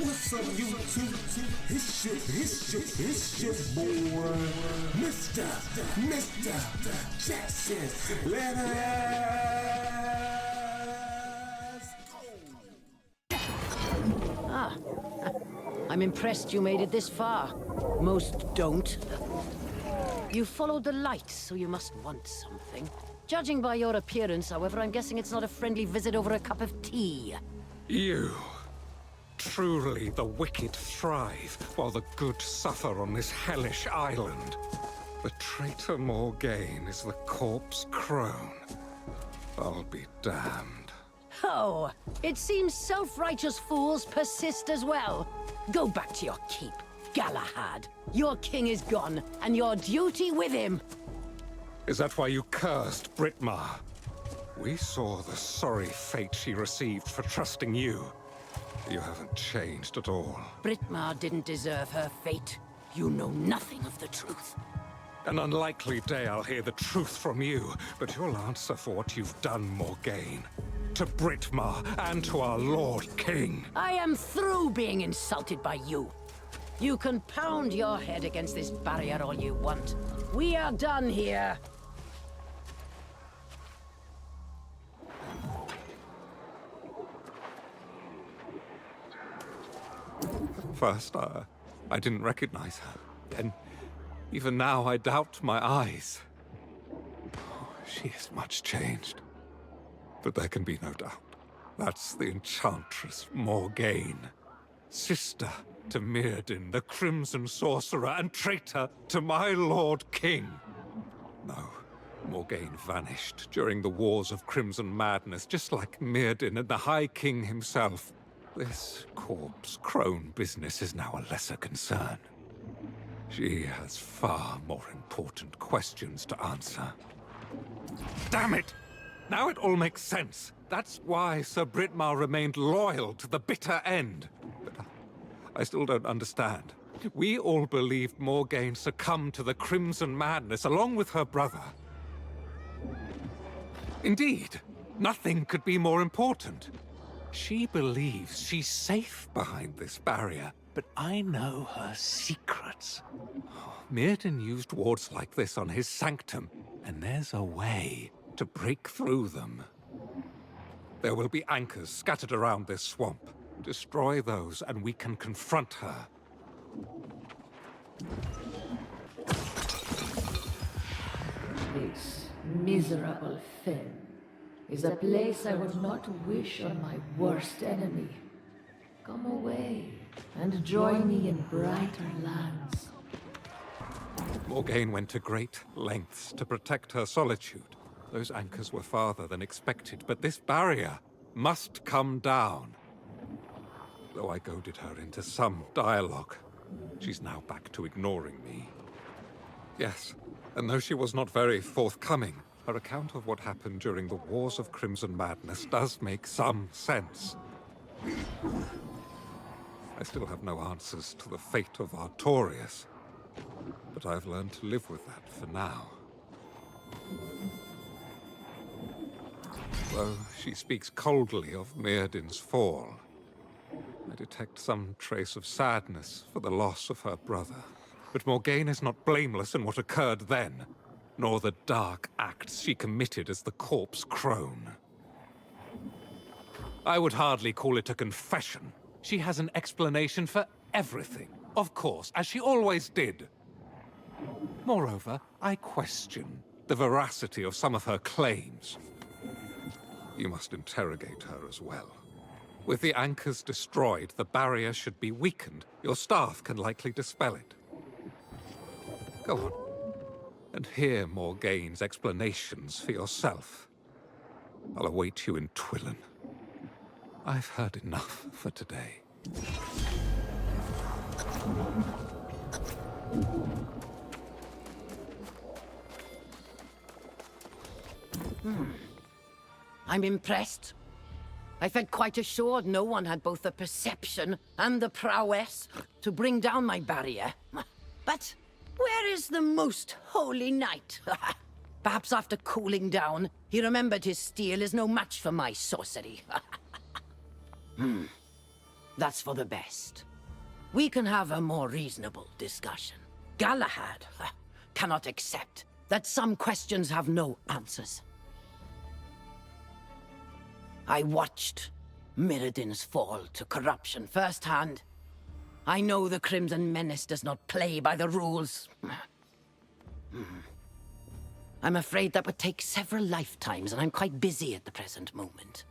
What's up, YouTube? It's your boy, Mr. Jackson. Let us go. Ah, I'm impressed you made it this far. Most don't. You followed the light, so you must want something. Judging by your appearance, however, I'm guessing it's not a friendly visit over a cup of tea. You. Truly, the wicked thrive, while the good suffer on this hellish island. The traitor Morgaine is the corpse crone. I'll be damned. Oh, it seems self-righteous fools persist as well. Go back to your keep, Galahad. Your king is gone, and your duty with him. Is that why you cursed Britmar? We saw the sorry fate she received for trusting you. You haven't changed at all. Britmar didn't deserve her fate. You know nothing of the truth. An unlikely day I'll hear the truth from you, but you'll answer for what you've done, Morgaine. To Britmar and to our Lord King. I am through being insulted by you. You can pound your head against this barrier all you want. We are done here. First, I didn't recognize her. And even now, I doubt my eyes. Oh, she is much changed. But there can be no doubt. That's the Enchantress Morgaine. Sister to Myrddin, the Crimson Sorcerer, and traitor to my Lord King. No, Morgaine vanished during the Wars of Crimson Madness, just like Myrddin and the High King himself. This corpse crone business is now a lesser concern. She has far more important questions to answer. Damn it! Now it all makes sense. That's why Sir Britmar remained loyal to the bitter end. But I still don't understand. We all believed Morgaine succumbed to the Crimson Madness along with her brother. Indeed, nothing could be more important. She believes she's safe behind this barrier, but I know her secrets. Myrddin used wards like this on his sanctum, and there's a way to break through them. There will be anchors scattered around this swamp. Destroy those, and we can confront her. This miserable fen is a place I would not wish on my worst enemy. Come away and join me in brighter lands. Morgaine went to great lengths to protect her solitude. Those anchors were farther than expected, but this barrier must come down. Though I goaded her into some dialogue, she's now back to ignoring me. Yes, and though she was not very forthcoming, her account of what happened during the Wars of Crimson Madness does make some sense. I still have no answers to the fate of Artorias, but I've learned to live with that for now. Though she speaks coldly of Myrddin's fall, I detect some trace of sadness for the loss of her brother. But Morgaine is not blameless in what occurred then, nor the dark acts she committed as the corpse crone. I would hardly call it a confession. She has an explanation for everything, of course, as she always did. Moreover, I question the veracity of some of her claims. You must interrogate her as well. With the anchors destroyed, the barrier should be weakened. Your staff can likely dispel it. Go on, and hear Morgaine's explanations for yourself. I'll await you in Twillen. I've heard enough for today. I'm impressed. I felt quite assured no one had both the perception and the prowess to bring down my barrier. But where is the most holy knight? Perhaps after cooling down, he remembered his steel is no match for my sorcery. that's for the best. We can have a more reasonable discussion. Galahad cannot accept that some questions have no answers. I watched Mirrodin's fall to corruption firsthand. I know the Crimson Menace does not play by the rules. I'm afraid that would take several lifetimes, and I'm quite busy at the present moment.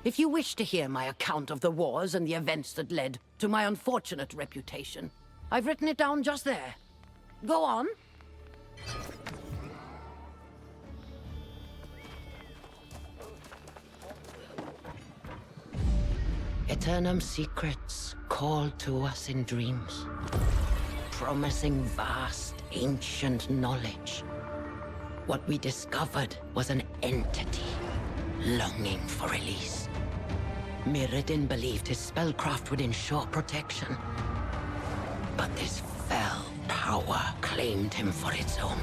If you wish to hear my account of the wars and the events that led to my unfortunate reputation, I've written it down just there. Go on. Aeternum secrets called to us in dreams, promising vast, ancient knowledge. What we discovered was an entity longing for release. Mirrodin believed his spellcraft would ensure protection, but this fell power claimed him for its own.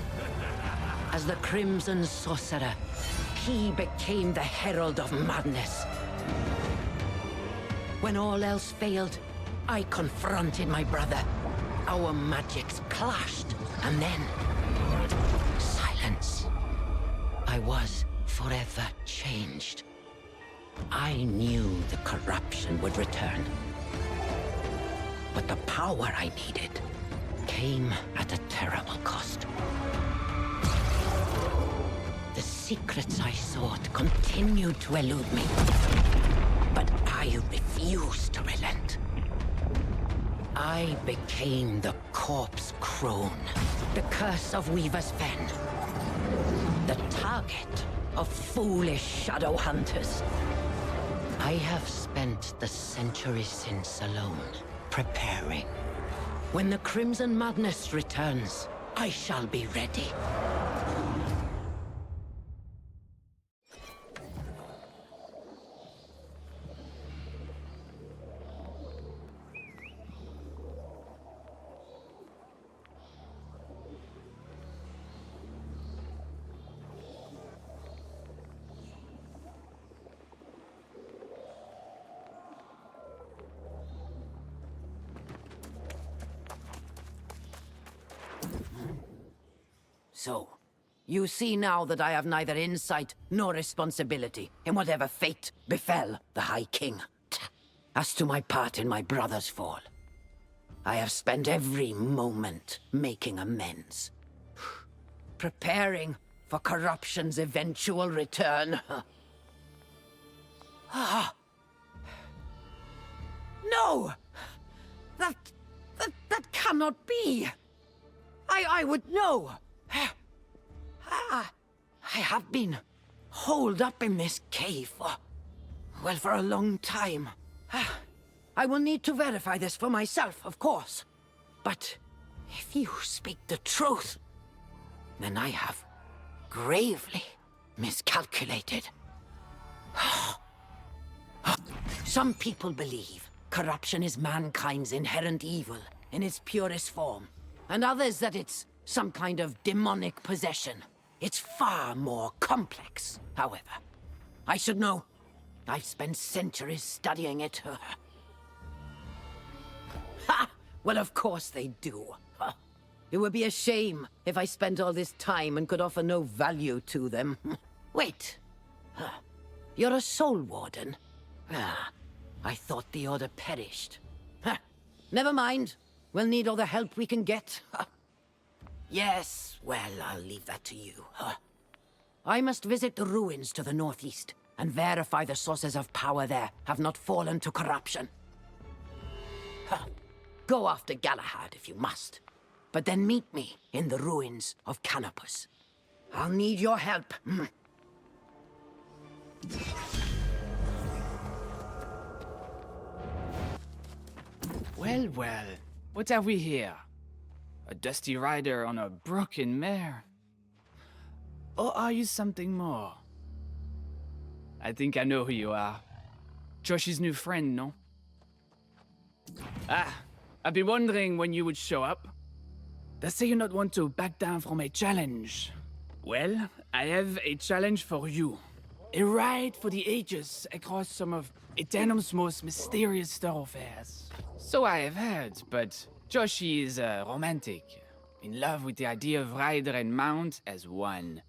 As the Crimson Sorcerer, he became the herald of madness. When all else failed, I confronted my brother. Our magics clashed, and then... silence. I was forever changed. I knew the corruption would return. But the power I needed came at a terrible cost. The secrets I sought continued to elude me. But I refused to relent. I became the Corpse Crone, the curse of Weaver's Fen, the target of foolish shadow hunters. I have spent the century since alone, preparing. When the Crimson Madness returns, I shall be ready. So, you see now that I have neither insight nor responsibility in whatever fate befell the High King. As to my part in my brother's fall, I have spent every moment making amends. Preparing for corruption's eventual return. No! That cannot be! I would know! I have been holed up in this cave for a long time. I will need to verify this for myself, of course. But if you speak the truth, then I have gravely miscalculated. Some people believe corruption is mankind's inherent evil in its purest form, and others that it's some kind of demonic possession. It's far more complex, however. I should know. I've spent centuries studying it. Ha! Well, of course they do. It would be a shame if I spent all this time and could offer no value to them. Wait. You're a soul warden? I thought the order perished. Never mind. We'll need all the help we can get. Yes, well, I'll leave that to you. I must visit the ruins to the northeast and verify the sources of power there have not fallen to corruption. Go after Galahad if you must, but then meet me in the ruins of Canopus. I'll need your help. Well, well, what have we here? A dusty rider on a broken mare? Or are you something more? I think I know who you are. Josh's new friend, no? I've been wondering when you would show up. They say you not want to back down from a challenge. Well, I have a challenge for you. A ride for the ages across some of Aeternum's most mysterious thoroughfares. So I have heard, but Joshi is a romantic, in love with the idea of rider and mount as one.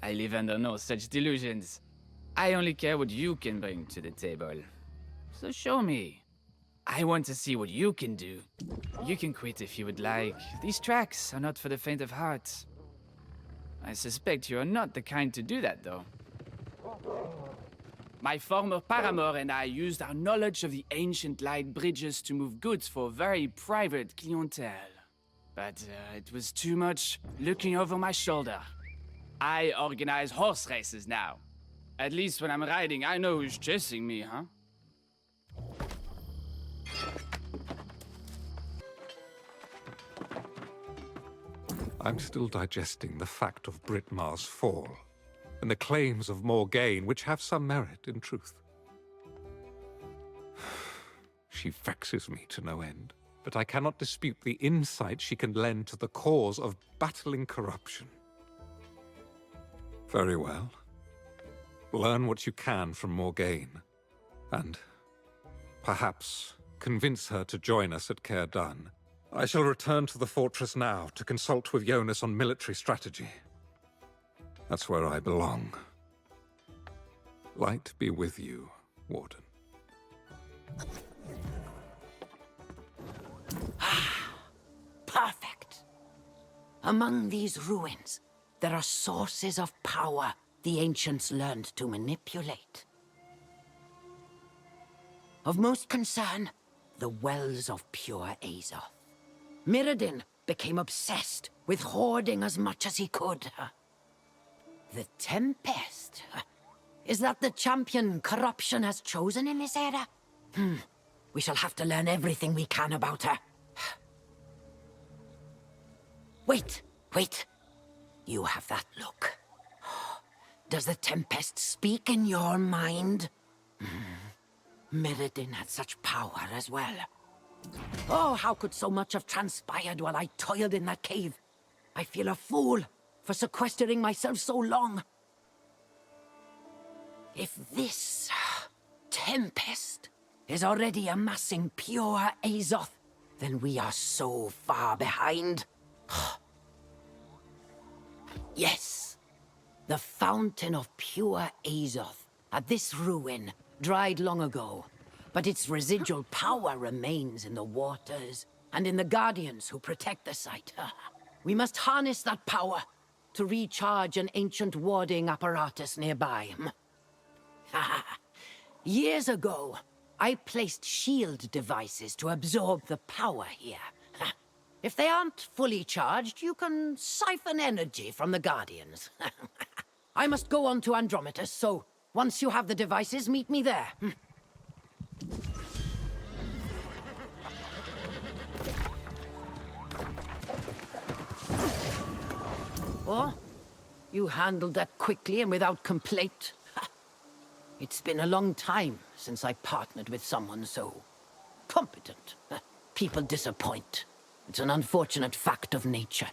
I live under no such delusions. I only care what you can bring to the table. So show me. I want to see what you can do. You can quit if you would like. These tracks are not for the faint of heart. I suspect you are not the kind to do that, though. My former paramour and I used our knowledge of the ancient light bridges to move goods for very private clientele. But it was too much looking over my shoulder. I organize horse races now. At least when I'm riding, I know who's chasing me, huh? I'm still digesting the fact of Britmar's fall, and the claims of Morgaine, which have some merit in truth. She vexes me to no end, but I cannot dispute the insight she can lend to the cause of battling corruption. Very well. Learn what you can from Morgaine, and perhaps convince her to join us at Caer Dun. I shall return to the fortress now to consult with Jonas on military strategy. That's where I belong. Light be with you, Warden. Perfect. Among these ruins, there are sources of power the ancients learned to manipulate. Of most concern, the wells of pure Azoth. Mirrodin became obsessed with hoarding as much as he could. The Tempest? Is that the champion corruption has chosen in this era? We shall have to learn everything we can about her. Wait. You have that look. Does the Tempest speak in your mind? Mirrodin had such power as well. Oh, how could so much have transpired while I toiled in that cave? I feel a fool for sequestering myself so long. If this Tempest is already amassing pure Azoth, then we are so far behind. Yes, the fountain of pure Azoth at this ruin dried long ago, but its residual power remains in the waters and in the guardians who protect the site. We must harness that power to recharge an ancient warding apparatus nearby. Years ago, I placed shield devices to absorb the power here. If they aren't fully charged, you can siphon energy from the guardians. I must go on to Andrometus, so once you have the devices, meet me there. Oh, you handled that quickly and without complaint. It's been a long time since I partnered with someone so competent. People disappoint. It's an unfortunate fact of nature.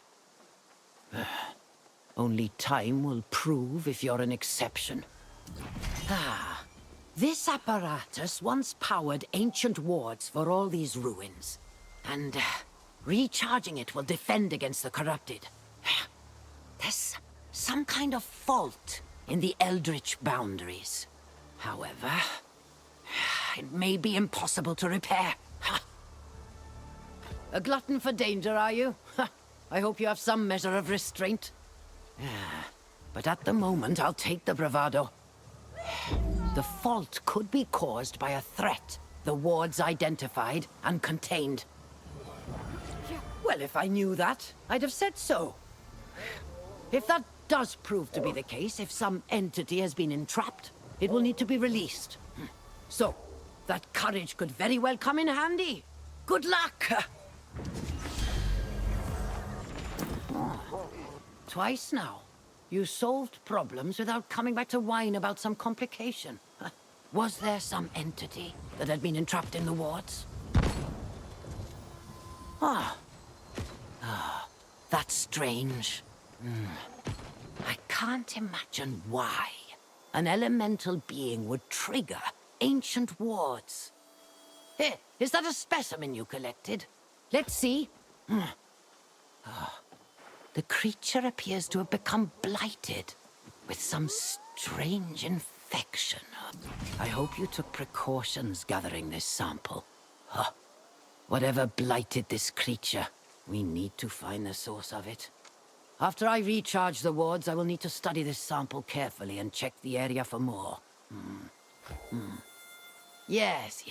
Only time will prove if you're an exception. This apparatus once powered ancient wards for all these ruins. And recharging it will defend against the corrupted. There's some kind of fault in the eldritch boundaries. However, it may be impossible to repair. A glutton for danger, are you? I hope you have some measure of restraint. But at the moment, I'll take the bravado. The fault could be caused by a threat the wards identified and contained. Well, if I knew that, I'd have said so. If that does prove to be the case, if some entity has been entrapped, it will need to be released. So, that courage could very well come in handy. Good luck! Twice now. You solved problems without coming back to whine about some complication. Was there some entity that had been entrapped in the wards? That's strange. I can't imagine why. an elemental being would trigger ancient wards. Here, is that a specimen you collected? Let's see. The creature appears to have become blighted with some strange infection. I hope you took precautions gathering this sample. Whatever blighted this creature, we need to find the source of it. After I recharge the wards, I will need to study this sample carefully and check the area for more. Yes.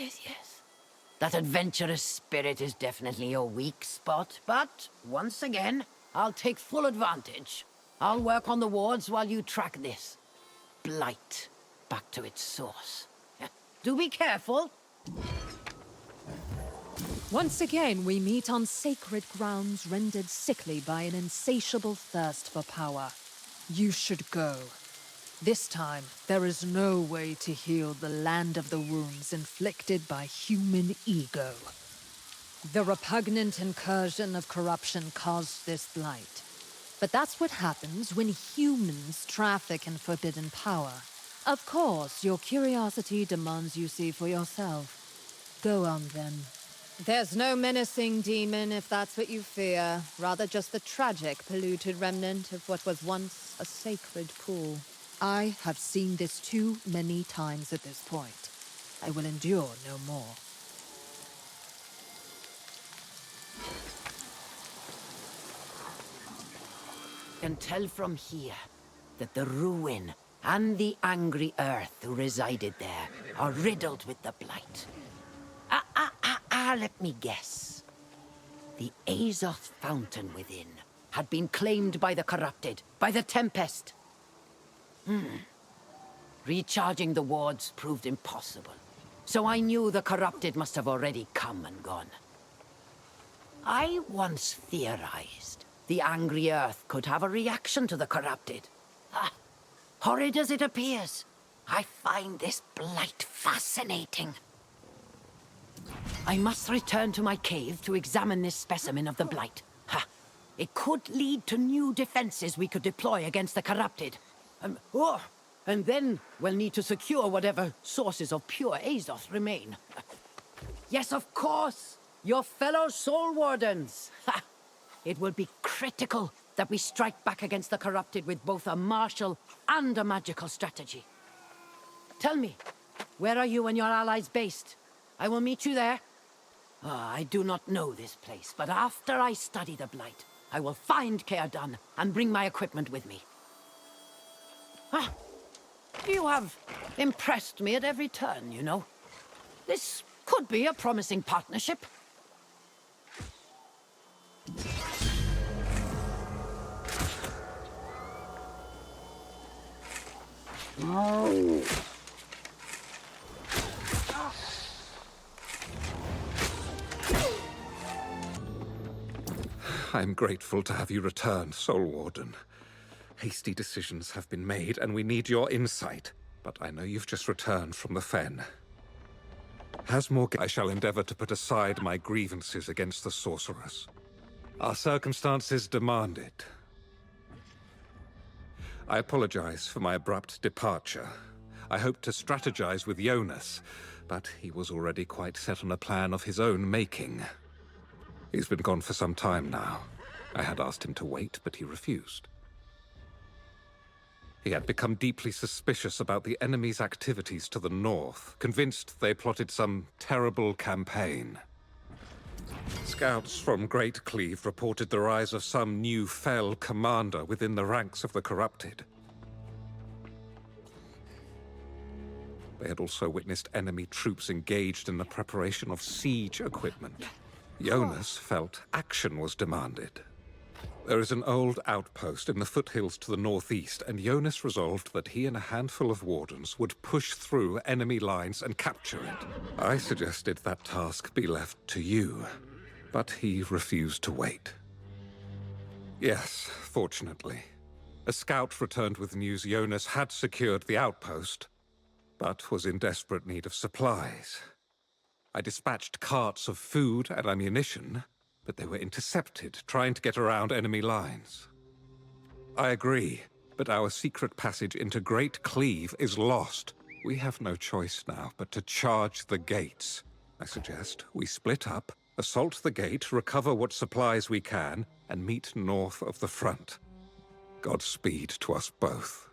That adventurous spirit is definitely a weak spot, but once again, I'll take full advantage. I'll work on the wards while you track this blight back to its source. Do be careful. Once again, we meet on sacred grounds rendered sickly by an insatiable thirst for power. You should go. This time, there is no way to heal the land of the wounds inflicted by human ego. The repugnant incursion of corruption caused this blight. But that's what happens when humans traffic in forbidden power. Of course, your curiosity demands you see for yourself. Go on, then. There's no menacing demon, if that's what you fear. Rather just the tragic, polluted remnant of what was once a sacred pool. I have seen this too many times at this point. I will endure no more. I can tell from here that the ruin and the angry earth who resided there are riddled with the blight. Let me guess. The Azoth fountain within had been claimed by the corrupted, by the Tempest. Recharging the wards proved impossible, so I knew the corrupted must have already come and gone. I once theorized the angry earth could have a reaction to the corrupted. Horrid as it appears, I find this blight fascinating. I must return to my cave to examine this specimen of the blight. It could lead to new defenses we could deploy against the corrupted. And then we'll need to secure whatever sources of pure Azoth remain. Yes, of course! Your fellow Soul Wardens! It will be critical that we strike back against the corrupted with both a martial and a magical strategy. Tell me, where are you and your allies based? I will meet you there. I do not know this place, but after I study the blight, I will find Aeternum and bring my equipment with me. You have impressed me at every turn, you know. This could be a promising partnership. I'm grateful to have you return, Soul Warden. Hasty decisions have been made, and we need your insight. But I know you've just returned from the Fen. As more, I shall endeavor to put aside my grievances against the sorceress. Our circumstances demand it. I apologize for my abrupt departure. I hoped to strategize with Jonas, but he was already quite set on a plan of his own making. He's been gone for some time now. I had asked him to wait, but he refused. He had become deeply suspicious about the enemy's activities to the north, convinced they plotted some terrible campaign. Scouts from Great Cleave reported the rise of some new fell commander within the ranks of the corrupted. They had also witnessed enemy troops engaged in the preparation of siege equipment. Jonas felt action was demanded. There is an old outpost in the foothills to the northeast, and Jonas resolved that he and a handful of wardens would push through enemy lines and capture it. I suggested that task be left to you, but he refused to wait. Yes, fortunately. A scout returned with news Jonas had secured the outpost, but was in desperate need of supplies. I dispatched carts of food and ammunition, but they were intercepted, trying to get around enemy lines. I agree. but our secret passage into Great Cleave is lost. We have no choice now but to charge the gates. I suggest we split up, assault the gate, recover what supplies we can, and meet north of the front. Godspeed to us both.